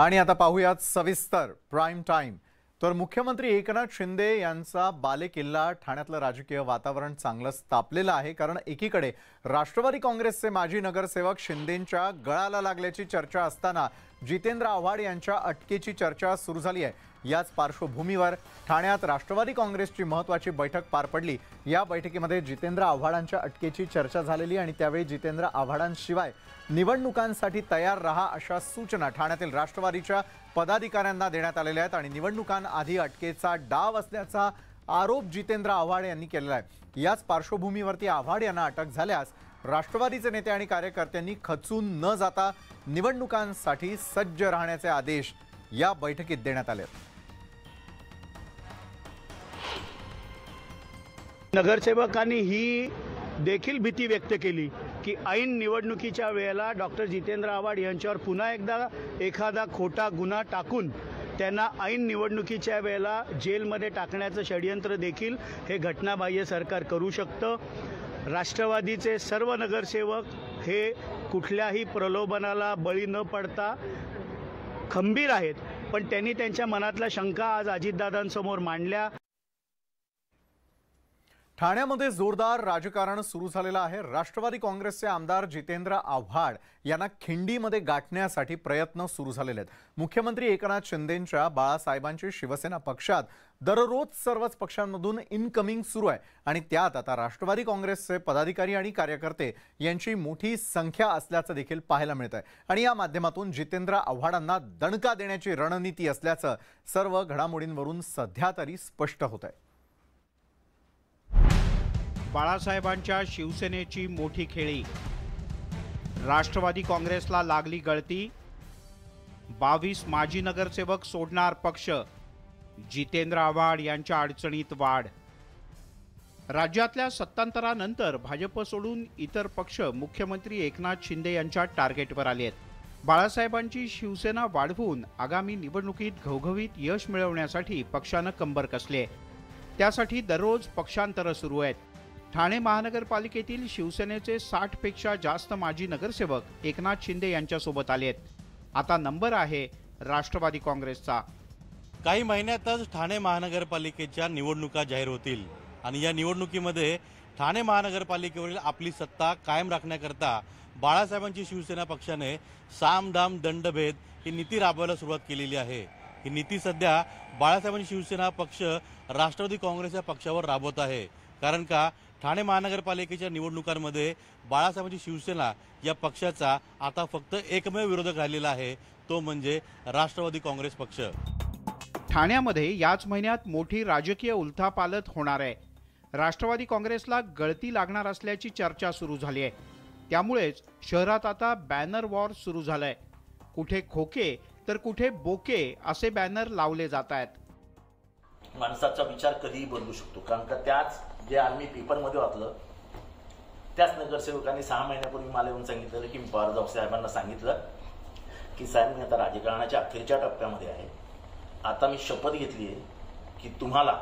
आणि आता पाहूयात सविस्तर प्राइम टाइम। तर मुख्यमंत्री एकनाथ शिंदे यांचा बालेकिल्ला ठाण्यातलं राजकीय वातावरण चांगलंच तापलेलं आहे। कारण एकीकडे राष्ट्रवादी काँग्रेसचे माजी नगरसेवक शिंदेंच्या गळाला लागल्याची चर्चा असताना जितेंद्र आव्हाड यांच्या अटकेची चर्चा सुरू झाली आहे। याच पार्श्वभूमीवर ठाण्यात राष्ट्रवादी काँग्रेसची महत्त्वाची बैठक पार पडली। या बैठकीमध्ये जितेंद्र आव्हाडांच्या अटकेची चर्चा झालेली आणि त्यावेळी जितेंद्र आव्हाडांशिवाय निवडणुकांसाठी तयार रहा अशा सूचना ठाण्यातील राष्ट्रवादीच्या पदाधिकाऱ्यांना देण्यात आलेल्या आहेत आणि निवडणुकांआधी अटकेचा डाव असल्याचा आरोप जितेंद्र आव्हाड यांनी केलेला आहे। याच पार्श्वभूमीवरती आव्हाड यांना अटक झाल्यास राष्ट्रवादीचे नेते आणि कार्यकर्त्यांनी खचून न जाता निवडणुकांसाठी सज्ज राहण्याचे आदेश या बैठकीत देण्यात आले। नगरसेवकांनी ही देखील भीती व्यक्त केली की ऐन निवडणुकीच्या वेळेला डॉक्टर जितेंद्र आव्हाड यांच्यावर पुन्हा एकदा एखादा खोटा गुन्हा टाकून त्यांना ऐन निवडणुकीच्या वेळेला जेलमध्ये टाकण्याचं षडयंत्र देखील हे घटनाबाह्य सरकार करू शकतं। राष्ट्रवादीचे सर्व नगरसेवक हे कुठल्याही प्रलोभनाला बळी न पडता खंबीर आहेत, पण त्यांनी त्यांच्या मनातल्या शंका आज अजितदादांसमोर मांडल्या। ठाण्यामध्ये जोरदार राजकारण सुरू झालेलं आहे। राष्ट्रवादी काँग्रेसचे आमदार जितेंद्र आव्हाड यांना खिंडीमध्ये गाठण्यासाठी प्रयत्न सुरू झालेले आहेत। मुख्यमंत्री एकनाथ शिंदेंच्या बाळासाहेबांची शिवसेना पक्षात दररोज सर्वच पक्षांमधून इनकमिंग सुरू आहे आणि त्यात आता राष्ट्रवादी काँग्रेसचे पदाधिकारी आणि कार्यकर्ते यांची मोठी संख्या असल्याचं देखील पाहायला मिळत आहे आणि या माध्यमातून जितेंद्र आव्हाडांना दणका देण्याची रणनीती असल्याचं सर्व घडामोडींवरून सध्या तरी स्पष्ट होत आहे। बाळासाहेबांच्या शिवसेनेची मोठी खेळी, राष्ट्रवादी काँग्रेसला लागली गळती, 22 माजी नगरसेवक सोडणार पक्ष, जितेंद्र आव्हाड यांच्या अडचणीत वाढ। राज्यातल्या सत्तांतरानंतर भाजप सोडून इतर पक्ष मुख्यमंत्री एकनाथ शिंदे यांच्या टार्गेटवर आले आहेत। बाळासाहेबांची शिवसेना वाढवून आगामी निवडणुकीत घवघवीत यश मिळवण्यासाठी पक्षानं कंबर कसली आहे। त्यासाठी दररोज पक्षांतर सुरू आहेत। ठाणे महानगरपालिकेतील शिवसेनेचे 60 पेक्षा जास्त माजी नगरसेवक एकनाथ शिंदे यांच्यासोबत आले आहेत। आता नंबर आहे राष्ट्रवादी काँग्रेसचा। काही महिन्यातच ठाणे महानगरपालिकेच्या निवडणुका जाहीर होतील आणि या निवडणुकीमध्ये ठाणे महानगरपालिकेवरील आपली सत्ता कायम राखण्याकरता बाळासाहेबांची शिवसेना पक्षाने साम दाम दंडभेद ही नीती राबवायला सुरुवात केलेली आहे। ही नीती सध्या बाळासाहेबांची शिवसेना पक्ष राष्ट्रवादी काँग्रेसच्या पक्षावर राबवत आहे। कारण का ठाणे महानगरपालिकेच्या निवडणुकांमध्ये बाळासाहेबांची शिवसेना या पक्षाचा आता फक्त एकमेव विरोधक राहिलेला आहे, तो म्हणजे राष्ट्रवादी काँग्रेस पक्ष। ठाण्यामध्ये याच महिन्यात मोठी राजकीय उलथापालथ होणार आहे। राष्ट्रवादी काँग्रेसला गळती लागणार असल्याची चर्चा सुरू झाली आहे। त्यामुळेच शहरात आता बॅनर वॉर सुरू झालंय। कुठे खोके तर कुठे बोके असे बॅनर लावले जात आहेत। माणसाचा विचार कधीही बदलू शकतो, कारण का त्याच जे आम्ही पेपरमध्ये वाचलं त्याच नगरसेवकांनी 6 महिन्यापूर्वी मला येऊन सांगितलं की मी पवार साहेबांना सांगितलं की साहेब मी आता राजकारणाच्या अखेरच्या टप्प्यामध्ये आहे, आता मी शपथ घेतली आहे की तुम्हाला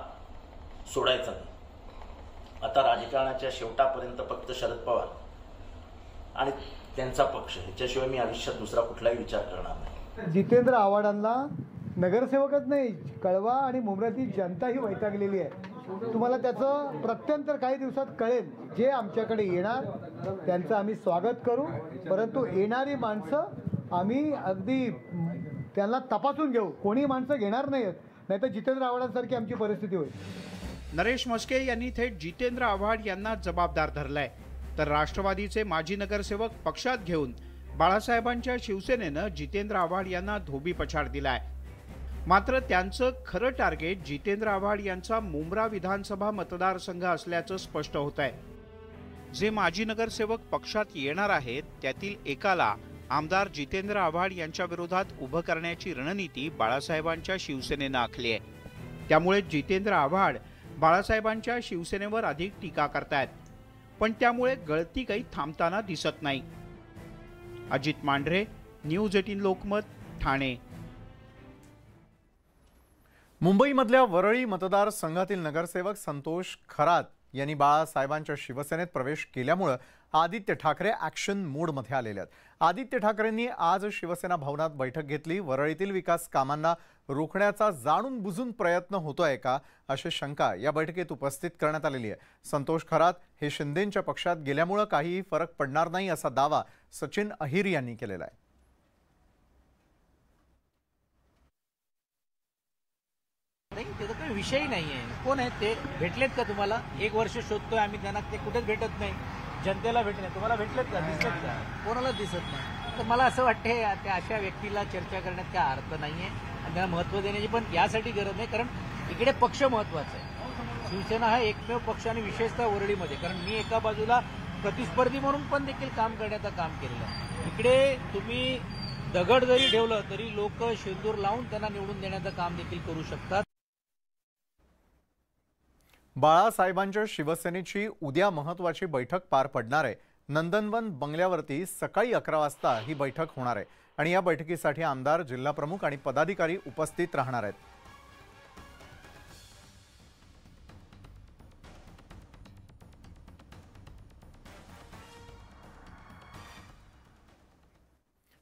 सोडायचं नाही। आता राजकारणाच्या शेवटापर्यंत फक्त शरद पवार आणि त्यांचा पक्ष ह्याच्याशिवाय मी आयुष्यात दुसरा कुठलाही विचार करणार नाही। जितेंद्र आव्हाडांना नगरसेवकच नाही, कळवा आणि मुंब्र्यातील जनताही वैतागलेली आहे। तुम्हाला त्याचं प्रत्यंतर काही दिवसात कळेल। जे आमच्याकडे येणार त्यांचं आम्ही स्वागत करू, परंतु येणारी माणसं आम्ही अगदी त्यांना तपासून घेऊ। कोणी माणसं घेणार नाहीत, नाहीतर जितेंद्र आव्हाडांसारखी आमची परिस्थिती होईल। नरेश म्हस्के यांनी थेट जितेंद्र आव्हाड यांना जबाबदार धरलाय, तर राष्ट्रवादीचे माजी नगरसेवक पक्षात घेऊन बाळासाहेबांच्या शिवसेनेनं जितेंद्र आव्हाड यांना धोबी पछाड दिलाय। मात्र त्यांचं खरं टार्गेट जितेंद्र आव्हाड यांचा मुंब्रा विधानसभा मतदारसंघ असल्याचं स्पष्ट होत आहे। जे माजी नगरसेवक पक्षात येणार आहेत त्यातील एकाला आमदार जितेंद्र आव्हाड यांच्या विरोधात उभं करण्याची रणनीती बाळासाहेबांच्या शिवसेनेनं आखली आहे। त्यामुळे जितेंद्र आव्हाड बाळासाहेबांच्या शिवसेनेवर अधिक टीका करतायत, पण त्यामुळे गळती काही थांबताना दिसत नाही। अजित मांढरे, न्यूज 18 लोकमत, ठाणे। मुंबईमधल्या वरळी मतदारसंघातील नगरसेवक संतोष खरात यांनी बाळासाहेबांच्या शिवसेनेत प्रवेश केल्यामुळे आदित्य ठाकरे ॲक्शन मोडमध्ये आलेले आहेत। आदित्य ठाकरेंनी आज शिवसेना भवनात बैठक घेतली। वरळीतील विकास कामांना रोखण्याचा जाणून बुजून प्रयत्न होतोय का अशी शंका या बैठकीत उपस्थित करण्यात आलेली आहे। संतोष खरात हे शिंदेंच्या पक्षात गेल्यामुळे काहीही फरक पडणार नाही असा दावा सचिन अहिर यांनी केलेला आहे। त्याचा काही विषय नाहीये। कोण आहे ते? भेटलेत का तुम्हाला? एक वर्ष शोधतोय आम्ही त्यांना, ते कुठेच भेटत नाही। जनतेला भेटले, तुम्हाला भेटलेत का? दिसलेत का? कोणाला दिसत नाही। तर मला असं वाटतंय त्या अशा व्यक्तीला चर्चा करण्यात काय अर्थ नाहीये आणि त्यांना महत्त्व देण्याची पण यासाठी गरज नाही, कारण इकडे पक्ष महत्त्वाचा आहे। शिवसेना हा एकमेव पक्ष आणि विशेषतः वरळीमध्ये, कारण मी एका बाजूला प्रतिस्पर्धी म्हणून पण देखील काम करण्याचं काम केलेलं आहे। इकडे तुम्ही दगड जरी ठेवलं तरी लोक शेंदूर लावून त्यांना निवडून देण्याचं काम देखील करू शकतात। बाळासाहेबांच्या शिवसेनेची उद्या महत्त्वाची बैठक पार पडणार आहे। नंदनवन बंगल्यावरती सकाळी 11 वाजता ही बैठक होणार आहे आणि या बैठकीसाठी आमदार, जिल्हा प्रमुख आणि पदाधिकारी उपस्थित राहणार आहेत।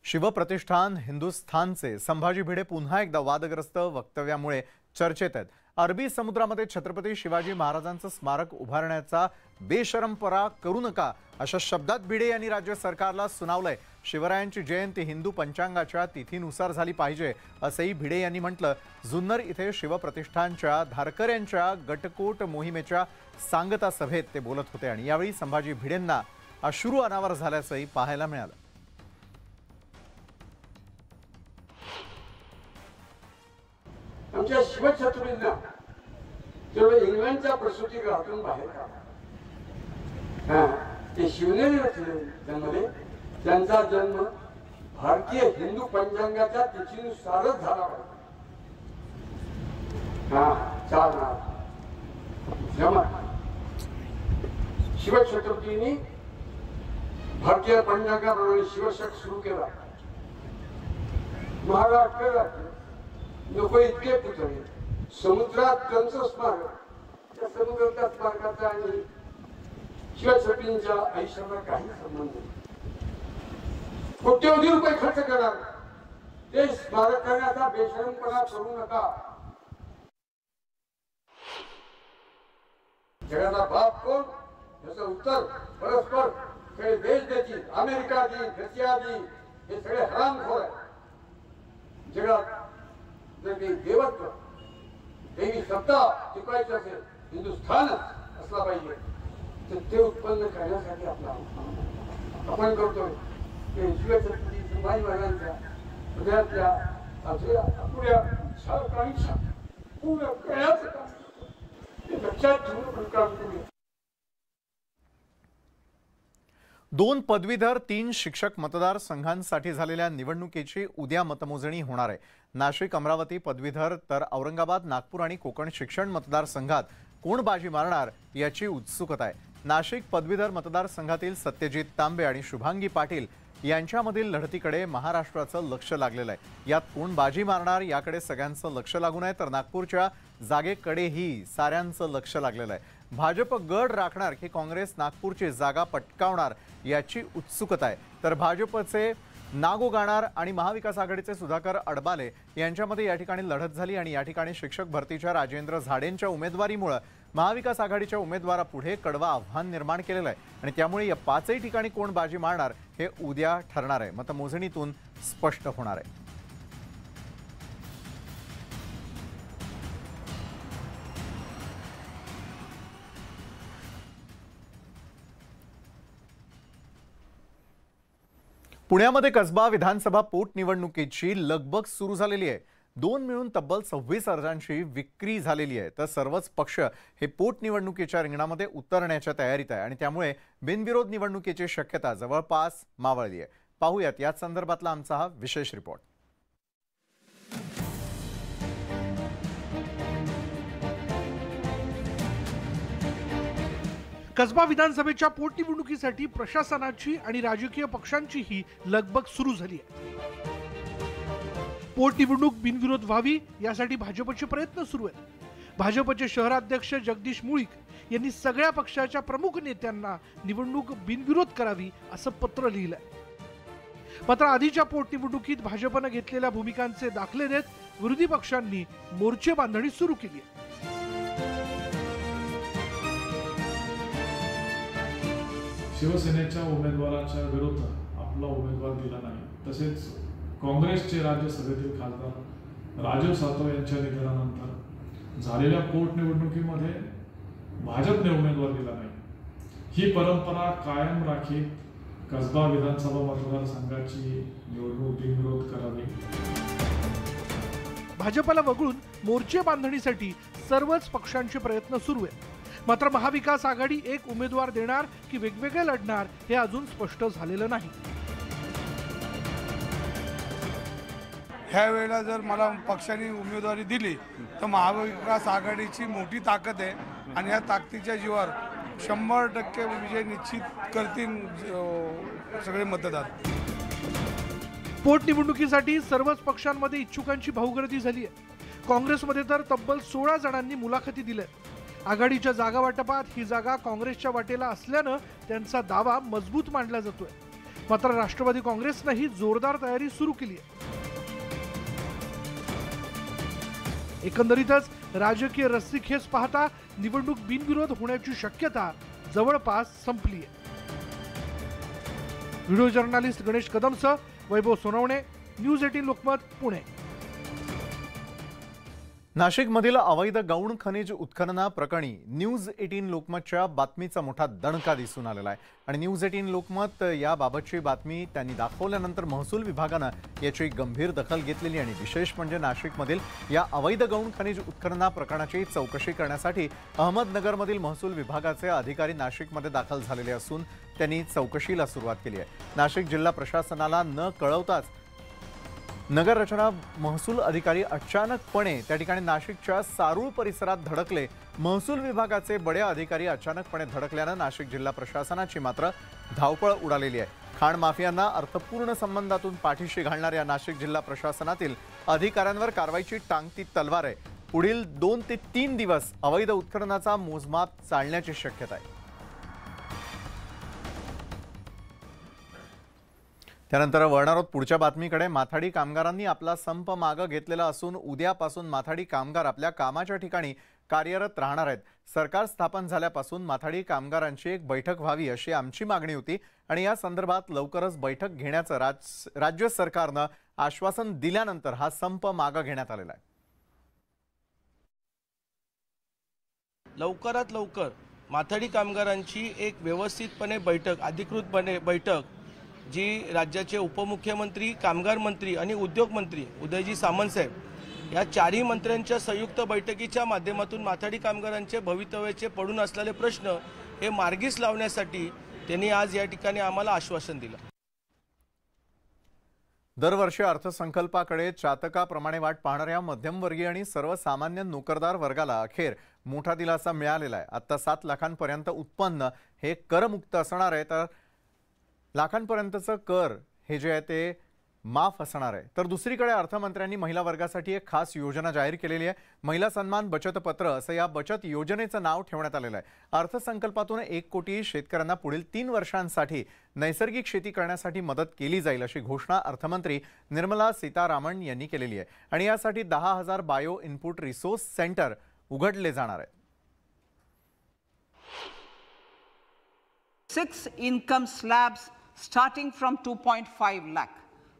शिवप्रतिष्ठान हिंदुस्थानचे संभाजी भिडे पुन्हा एकदा वादग्रस्त वक्तव्यामुळे चर्चेत आहेत। अरबी समुद्रामध्ये छत्रपती शिवाजी महाराजांचं स्मारक उभारण्याचा बेशरमपणा करू नका अशा शब्दात भिडे यांनी राज्य सरकारला सुनावलंय। शिवरायांची जयंती हिंदू पंचांगाच्या तिथीनुसार झाली पाहिजे असंही भिडे यांनी म्हटलं। जुन्नर इथे शिवप्रतिष्ठानच्या धारकऱ्यांच्या गटकोट मोहिमेच्या सांगता सभेत ते बोलत होते आणि यावेळी संभाजी भिडेंना अश्रू अनावर झाल्याचंही पाहायला मिळालं। आमच्या शिवछत्रपतींना जेवढे इंग्लंडच्या प्रसूतीगृहातून बाहेर काढा, ते शिवनेरीमध्ये जन्मले। त्यांचा जन्म भारतीय हिंदू पंचांगाच्या तिथीनुसारच झाला पाहिजे। शिवछत्रपतींनी भारतीय पंचांगाप्रमाणे शिवशक सुरू केला। महाराष्ट्र राज्य नको इतके पुतळे समुद्रात त्यांचं स्मारक, त्या समुद्राच्या स्मारकाचा आणि शिवछत्रपतींच्या आयुष्याला काही संबंध नाही। कोट्यवधी रुपये खर्च करणार ते स्मारक करण्याचा बेशरमपणा करू नका। जगाचा बाप कोण याचं उत्तर परस्पर सगळे देश देतील। अमेरिका देईल, रशिया देईल, हे सगळे हरामखोर आहे। जगात जर काही देवत्व, देवी सत्ता टिकवायची असेल, हिंदुस्थानच असला पाहिजे, तर ते उत्पन्न करण्यासाठी आपण करतोय ते शिवछत्रपती संभाजी महाराजांच्या हृदयातल्या अपुऱ्या आकांक्षा पूर्ण करण्याचं काम ते लक्षात ठेवून काम करूया। 2 पदवीधर 3 शिक्षक मतदारसंघांसाठी झालेल्या निवडणुकीची उद्या मतमोजणी होणार आहे। नाशिक, अमरावती पदवीधर तर औरंगाबाद, नागपूर आणि कोकण शिक्षण मतदारसंघात कोण बाजी मारणार याची उत्सुकता आहे। नाशिक पदवीधर मतदारसंघातील सत्यजित तांबे आणि शुभांगी पाटील यांच्यामधील लढतीकडे महाराष्ट्राचं लक्ष लागलेलं आहे। यात कोण बाजी मारणार याकडे सगळ्यांचं लक्ष लागून आहे, तर नागपूरच्या जागेकडेही साऱ्यांचं लक्ष लागलेलं आहे। भाजप गड राखणार की काँग्रेस नागपूरची जागा पटकावणार याची उत्सुकता आहे, तर भाजपचे नागो गाणार आणि महाविकास आघाडीचे सुधाकर अडबाले यांच्यामध्ये या ठिकाणी लढत झाली आणि या ठिकाणी शिक्षक भरतीच्या राजेंद्र झाडेंच्या उमेदवारीमुळे महाविकास आघाडीच्या उमेदवारापुढे कडवा आव्हान निर्माण केलेलं आहे आणि त्यामुळे या 5ही ठिकाणी कोण बाजी मारणार हे उद्या ठरणार आहे। मतमोजणीतून स्पष्ट होणार आहे। पुण्यामध्ये कसबा विधानसभा पोटनिवडणुकीची लगबग सुरू झालेली आहे। 2 मिळून तब्बल 26 अर्जांची विक्री झालेली आहे, तर सर्वच पक्ष हे पोटनिवडणुकीच्या रिंगणामध्ये उतरण्याच्या तयारीत आहे आणि त्यामुळे बिनविरोध निवडणुकीची शक्यता जवळपास मावळली आहे। पाहूयात या संदर्भातला आमचा हा विशेष रिपोर्ट। कसबा विधानसभेच्या पोटनिवडणुकीसाठी प्रशासनाची आणि राजकीय पक्षांचीही लगबग सुरू झाली आहे। पोटनिवडणूक बिनविरोध व्हावी यासाठी भाजपचे प्रयत्न सुरू आहेत। भाजपचे शहराध्यक्ष जगदीश मुळीक यांनी सगळ्या पक्षाच्या प्रमुख नेत्यांना निवडणूक बिनविरोध करावी असं पत्र लिहिलंय. मात्र आधीच्या पोटनिवडणुकीत भाजपनं घेतलेल्या भूमिकांचे दाखले देत विरोधी पक्षांनी मोर्चे बांधणी सुरू केली. शिवसेनेच्या उमेदवाराच्या विरोधात आपला उमेदवार दिला नाही. तसेच काँग्रेसचे राज्यसभेतील खासदार राजीव सातव यांच्या निधनानंतर झालेल्या पोटनिवडणुकीमध्ये भाजपने उमेदवार दिला नाही. ही परंपरा कायम राखीत कसबा विधानसभा मतदारसंघाची निवडणूक बिनविरोध करावी. भाजपला वगळून मोर्चे बांधणीसाठी सर्वच पक्षांचे प्रयत्न सुरू आहेत. मात्र महाविकास आघाडी एक उमेदवार देणार की वेगवेगळे लढणार हे अजून स्पष्ट झालेलं नाही. ह्या वेळेला जर मला पक्षाने उमेदवारी दिली तर महाविकास आघाडीची मोठी ताकद आहे आणि या ताकदीच्या जीवावर 100% विजय निश्चित करतील सगळे मतदार. पोटनिवडणुकीसाठी सर्वच पक्षांमध्ये इच्छुकांची भाऊगर्दी झाली आहे. काँग्रेसमध्ये तर तब्बल 16 जणांनी मुलाखती दिल्या. आघाडीच्या जागा वाटपात ही जागा काँग्रेसच्या वाटेला असल्यानं त्यांचा दावा मजबूत मानला जातोय. मात्र राष्ट्रवादी काँग्रेसनंही जोरदार तयारी सुरू केली आहे. एकंदरीतच राजकीय रस्सीखेच पाहता निवडणूक बिनविरोध होण्याची शक्यता जवळपास संपली आहे. व्हिडिओ जर्नलिस्ट गणेश कदमसह वैभव सोनवणे, न्यूज 18 लोकमत, पुणे. नाशिकमधील अवैध गौण खनिज उत्खननाप्रकरणी न्यूज 18 लोकमतच्या बातमीचा मोठा दणका दिसून आलेला आहे आणि न्यूज 18 लोकमत याबाबतची बातमी त्यांनी दाखवल्यानंतर महसूल विभागानं याची गंभीर दखल घेतलेली आणि विशेष म्हणजे नाशिकमधील या अवैध गौण खनिज उत्खनना प्रकरणाची चौकशी करण्यासाठी अहमदनगरमधील महसूल विभागाचे अधिकारी नाशिकमध्ये दाखल झालेले असून त्यांनी चौकशीला सुरुवात केली आहे. नाशिक जिल्हा प्रशासनाला न कळवताच नगर रचना महसूल अधिकारी अचानकपणे त्या ठिकाणी नाशिकच्या सारूळ परिसरात धडकले. महसूल विभागाचे बडे अधिकारी अचानकपणे धडकल्यानं नाशिक जिल्हा प्रशासनाची मात्र धावपळ उडालेली आहे. खाण माफियांना अर्थपूर्ण संबंधातून पाठीशी घालणाऱ्या नाशिक जिल्हा प्रशासनातील अधिकाऱ्यांवर कारवाईची टांगती तलवार आहे. पुढील 2 ते 3 दिवस अवैध उत्खननाचा मोजमाप चालण्याची शक्यता आहे. त्यानंतर वळणार आहोत पुढच्या बातमीकडे. माथाडी कामगारांनी आपला संप मागे घेतलेला असून उद्यापासून माथाडी कामगार आपल्या कामाच्या ठिकाणी कार्यरत राहणार आहेत. सरकार स्थापन झाल्यापासून माथाडी कामगारांची एक बैठक व्हावी अशी आमची मागणी होती आणि या संदर्भात लवकरच बैठक घेण्याचं राज्य सरकारनं आश्वासन दिल्यानंतर हा संप मागे घेण्यात आलेला आहे. लवकरात लवकर माथाडी कामगारांची एक व्यवस्थितपणे बैठक, अधिकृतपणे बैठक जी राज्याचे उपमुख्यमंत्री, कामगार मंत्री आणि उद्योग मंत्री उदयजी सामंत साहेब या 4ही मंत्र्यांच्या संयुक्त बैठकीच्या माध्यमातून माथाडी कामगारांचे भवितव्याचे पडून असलेले प्रश्न हे मार्गीस लावण्यासाठी त्यांनी आज या ठिकाणी आम्हाला आश्वासन दिलं. दरवर्षी अर्थसंकल्पाकडे चातकाप्रमाणे वाट पाहणाऱ्या मध्यमवर्गीय आणि सर्वसामान्य नोकरदार वर्गाला अखेर मोठा दिलासा मिळालेला आहे. आता 7 लाखांपर्यंत उत्पन्न हे करमुक्त असणार आहे तर लाखांपर्यंतचं कर हे जे आहे ते माफ असणार आहे. तर दुसरीकडे अर्थमंत्र्यांनी महिला वर्गासाठी एक खास योजना जाहीर केलेली आहे. महिला सन्मान बचत पत्र असं या बचत योजनेचं नाव ठेवण्यात आलेलं आहे. अर्थसंकल्पातून 1 कोटी शेतकऱ्यांना पुढील 3 वर्षांसाठी नैसर्गिक शेती करण्यासाठी मदत केली जाईल अशी घोषणा अर्थमंत्री निर्मला सीतारामन यांनी केलेली आहे आणि यासाठी 10,000 बायो इनपुट रिसोर्स सेंटर उघडले जाणार आहेत. 6 income slabs starting from 2.5 lakh.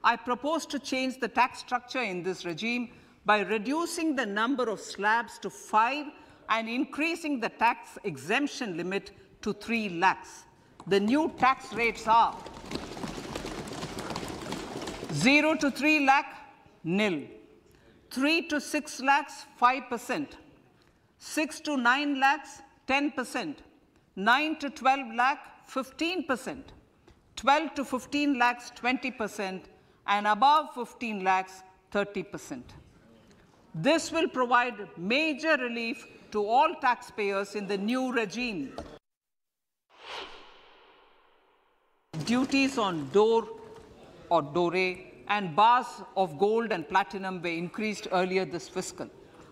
I propose to change the tax structure in this regime by reducing the number of slabs to 5 and increasing the tax exemption limit to 3 lakhs. The new tax rates are 0 to 3 lakh, nil. 3 to 6 lakhs, 5%. 6 to 9 lakhs, 10%. 9 to 12 lakh, 15%. 12 to 15 lakhs, 20%, and above 15 lakhs, 30%. This will provide major relief to all taxpayers in the new regime. Duties on door and bars of gold and platinum were increased earlier this fiscal.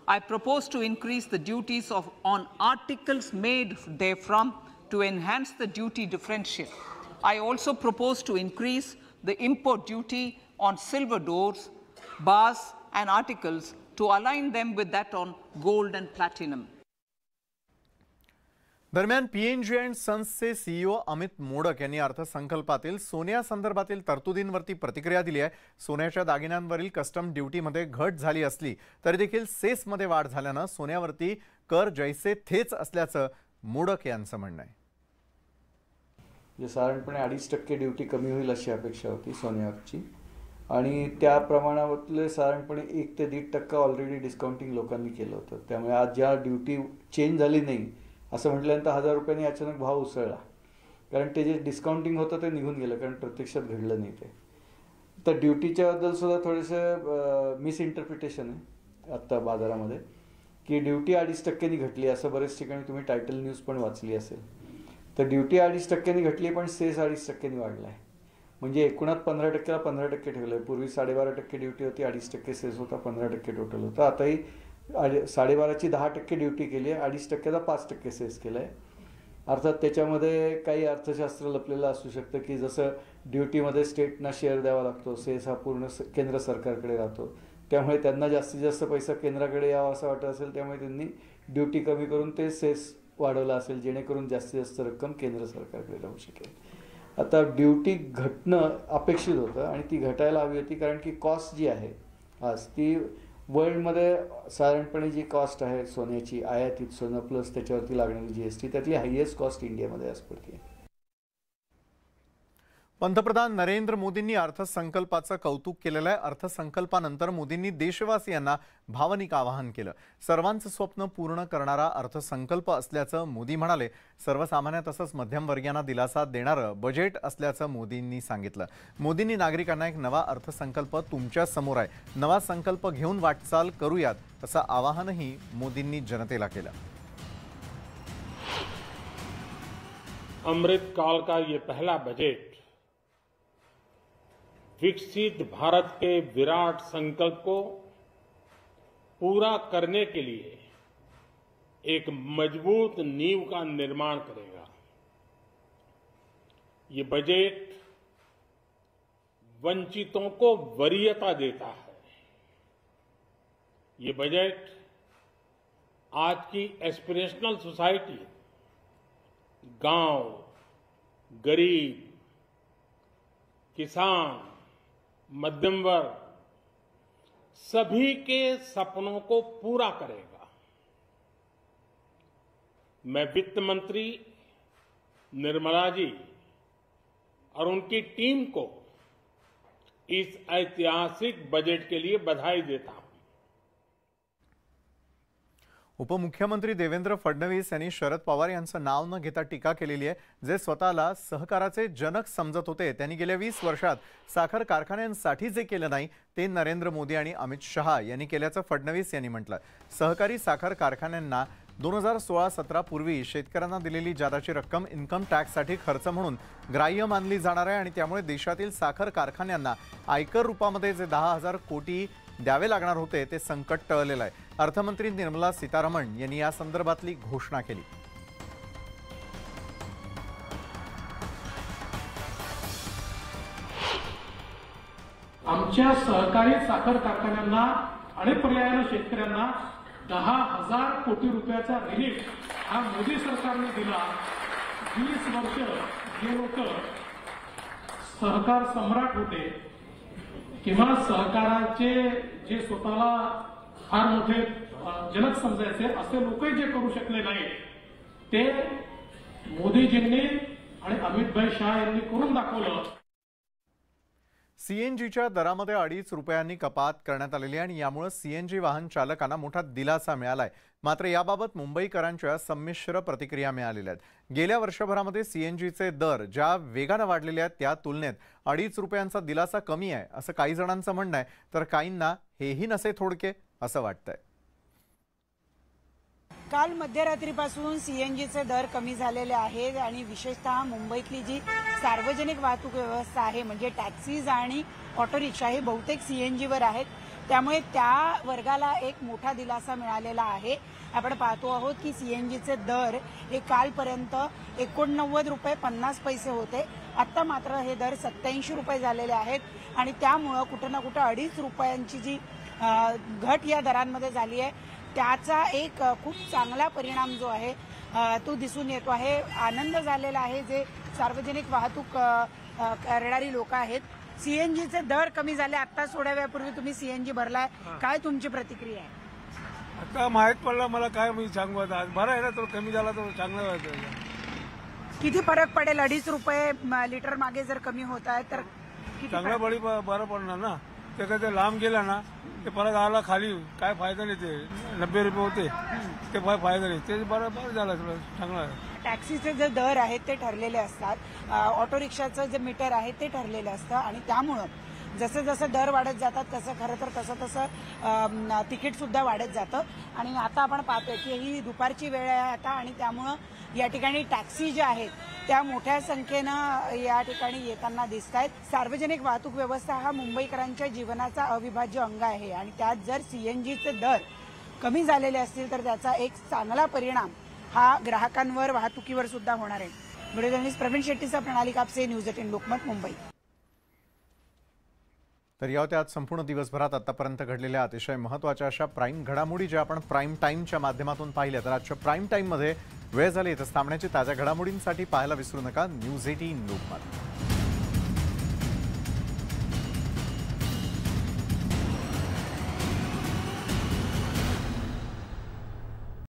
I propose to increase the duties on articles made therefrom to enhance the duty differential. I also propose to increase the import duty on silver doors, bars and articles to align them with that on gold and platinum. दरम्यान PNG and सन्सचे CEO Amit Modak यांनी अर्थसंकल्पातील सोन्या संदर्भातील तरतुदींवरती प्रतिक्रिया दिली आहे. सोन्याच्या दागिन्यांवरील कस्टम ड्युटीमध्ये घट झाली असली तरी देखील सेसमध्ये वाढ झाल्यानं सोन्यावरती कर जैसे थेच असल्याचं मोडक यांचं म्हणणं आहे. साधारणपणे 2.5% ड्युटी कमी होईल अशी अपेक्षा होती सोन्यावरची आणि त्या प्रमाणातले साधारणपणे 1 ते 1.5% ऑलरेडी डिस्काउंटिंग लोकांनी केलं होतं. त्यामुळे आज ज्या ड्युटी चेंज झाली नाही असं म्हटल्यानंतर 1000 रुपयांनी अचानक भाव उसळला, कारण ते जे डिस्काउंटिंग होतं ते निघून गेलं, कारण प्रत्यक्षात घडलं नाही ते. तर ड्युटीच्या बद्दल सुद्धा थोडेसे मिसइंटरप्रिटेशन आहे आत्ता बाजारामध्ये की ड्युटी 2.5% घटली असं बरेच ठिकाणी तुम्ही टायटल न्यूज पण वाचली असेल. तर ड्युटी 2.5% घटली पण सेस 2.5% वाढला आहे. म्हणजे एकूणात 15%ला 15% ठेवलं आहे. पूर्वी 12.5% ड्युटी होती, 2.5% सेस होता, 15% टोटल होतं. आताही 12.5ची 10% ड्युटी केली आहे, 2.5चा 5% सेस केलं आहे. अर्थात त्याच्यामध्ये काही अर्थशास्त्र लपलेलं असू शकतं की जसं ड्युटीमध्ये स्टेटना शेअर द्यावा लागतो, सेस हा पूर्ण केंद्र सरकारकडे राहतो, त्यामुळे त्यांना जास्तीत जास्त पैसा केंद्राकडे यावा असं वाटत असेल, त्यामुळे त्यांनी ड्युटी कमी करून ते सेस वाढवला असेल जेणेकरून जास्तीत जास्त रक्कम केंद्र सरकारकडे राहू शकेल. आता ड्युटी घटणं अपेक्षित होतं आणि ती घटायला हवी होती, कारण की कॉस्ट जी आहे आज ती वर्ल्डमध्ये साधारणपणे जी कॉस्ट आहे सोन्याची आयातीत सोनं प्लस त्याच्यावरती लागणारी GST त्यातली हायएस्ट कॉस्ट इंडियामध्ये आज पडते. पंतप्रधान नरेंद्र मोदींनी अर्थसंकल्पाचं कौतुक केलेलं आहे. अर्थसंकल्पानंतर मोदींनी देशवासियांना भावनिक आवाहन केलं. सर्वांचं स्वप्न पूर्ण करणारा अर्थसंकल्प असल्याचं मोदी म्हणाले. सर्वसामान्य तसंच मध्यमवर्गीयांना दिलासा देणारं बजेट असल्याचं मोदींनी सांगितलं. मोदींनी नागरिकांना एक नवा अर्थसंकल्प तुमच्या समोर आहे, नवा संकल्प घेऊन वाटचाल करूयात असं आवाहनही मोदींनी जनतेला केलं. अमृत काल का ये पहला बजट विकसित भारत के विराट संकल्प को पूरा करने के लिए एक मजबूत नींव का निर्माण करेगा. ये बजट वंचितों को वरीयता देता है. ये बजट आज की एस्पिरेशनल सोसाइटी, गांव, गरीब, किसान, मध्यम वर्ग सभी के सपनों को पूरा करेगा. मैं वित्त मंत्री निर्मला जी और उनकी टीम को इस ऐतिहासिक बजट के लिए बधाई देता हूं. उपमुख्यमंत्री देवेंद्र फडणवीस यांनी शरद पवार यांचं नाव न घेता टीका केलेली आहे. जे स्वतःला सहकाराचे जनक समजत होते त्यांनी गेल्या 20 वर्षात साखर कारखान्यांसाठी जे केलं नाही ते नरेंद्र मोदी आणि अमित शहा यांनी केल्याचं फडणवीस यांनी म्हटलं. सहकारी साखर कारखान्यांना 2016-17 पूर्वी शेतकऱ्यांना दिलेली जादाची रक्कम इन्कम टॅक्ससाठी खर्च म्हणून ग्राह्य मानली जाणार आहे आणि त्यामुळे देशातील साखर कारखान्यांना आयकर रूपामध्ये जे 10,000 कोटी द्यावे लागणार होते ते संकट टळलेलं आहे. अर्थमंत्री निर्मला सीतारामन यांनी या संदर्भातली घोषणा केली. आमच्या सहकारी साखर कारखान्यांना आणि पर्यायानं शेतकऱ्यांना 10,000 कोटी रुपयाचा रिलीफ हा मोदी सरकारने दिला. 20 वर्ष जे लोक सहकार सम्राट होते किंवा सहकाराचे जे स्वतःला फार मोठे जनक समजायचे असे लोकही जे करू शकले नाही ते मोदीजींनी आणि अमितभाई शाह यांनी करून दाखवलं. सीएनजीच्या दरामध्ये 2.5 रुपयांनी कपात करण्यात आलेली आणि यामुळे सीएनजी वाहन चालकांना मोठा दिलासा मिळालाय. मात्र याबाबत मुंबईकरांच्या संमिश्र प्रतिक्रिया मिळालेल्या आहेत. गेल्या वर्षभरामध्ये सीएनजीचे दर ज्या वेगाने वाढलेले आहेत त्या तुलनेत 2.5 रुपयांचा दिलासा कमी आहे असं काही जणांचं म्हणणं आहे, तर काहींना हेही नसे थोडके असं वाटतंय. काल मध्यरात्रीपासून सीएनजीचे दर कमी झालेले आहेत आणि विशेषतः मुंबईतली जी सार्वजनिक वाहतूक व्यवस्था आहे म्हणजे टॅक्सीज आणि ऑटो रिक्षा हे बहुतेक सीएनजीवर आहेत. त्यामुळे त्या वर्गाला एक मोठा दिलासा मिळालेला आहे. आपण पाहतो आहोत की सीएनजीचे दर हे कालपर्यंत 89 रुपये 50 पैसे होते. आता मात्र हे दर 87 रुपये झालेले आहेत आणि त्यामुळं कुठं ना कुठं 2.5 रुपयांची जी घट या दरांमध्ये झाली आहे त्याचा एक खूप चांगला परिणाम जो आहे तो दिसून येतो आहे. आनंद झालेला आहे जे सार्वजनिक वाहतूक करणारी लोक आहेत. सीएनजीचे दर कमी झाले. आता थोड्या वेळापूर्वी तुम्ही सीएनजी भरलाय, काय तुमची प्रतिक्रिया आहे? आता माहीत पडलं मला, काय मी सांगू आता. बरं आहे ना, तो कमी झाला तर चांगलं व्हायचं. किती फरक पडेल? 2.5 रुपये लिटर मागे जर कमी होत आहे तर चांगला बळी बरं पडणार ना. ते काय ते लांब गेला ना ते परत आला खाली, काय फायदा नाही. ते 90 रुपये होते ते फायदा नाही. ते बरं झालं, चांगलं आहे. टॅक्सीचे जे दर आहेत ते ठरलेले असतात, ऑटो रिक्षाचं जे मीटर आहे ते ठरलेलं असतं आणि त्यामुळं जसं जसं दर वाढत जातात खरं तर तसं तिकीट सुद्धा वाढत जातं. आणि आता आपण पाहतोय की ही दुपारची वेळ आहे आता आणि त्यामुळं या ठिकाणी टॅक्सी ज्या आहेत त्या मोठ्या संख्येनं या ठिकाणी येताना दिसत आहेत. सार्वजनिक वाहतूक व्यवस्था हा मुंबईकरांच्या जीवनाचा अविभाज्य अंग आहे आणि त्यात जर सीएनजीचे दर कमी झालेले असतील तर त्याचा एक चांगला परिणाम हा ग्राहकांवर, वाहतुकीवर सुद्धा होणार आहे. व्हिडिओ जर्नलिस्ट प्रवीण शेट्टीसह प्रणाली कापसे, न्यूज 18 लोकमत, मुंबई. तर या होत्या आज संपूर्ण दिवसभरात आतापर्यंत घडलेल्या अतिशय महत्त्वाच्या अशा प्राईम घडामोडी ज्या आपण प्राईम टाईमच्या माध्यमातून पाहिल्या. तर आजच्या प्राईम टाईममध्ये वेळ झाली इथं थांबण्याची. ताज्या घडामोडींसाठी पाहायला विसरू नका न्यूज 18 लोकमत.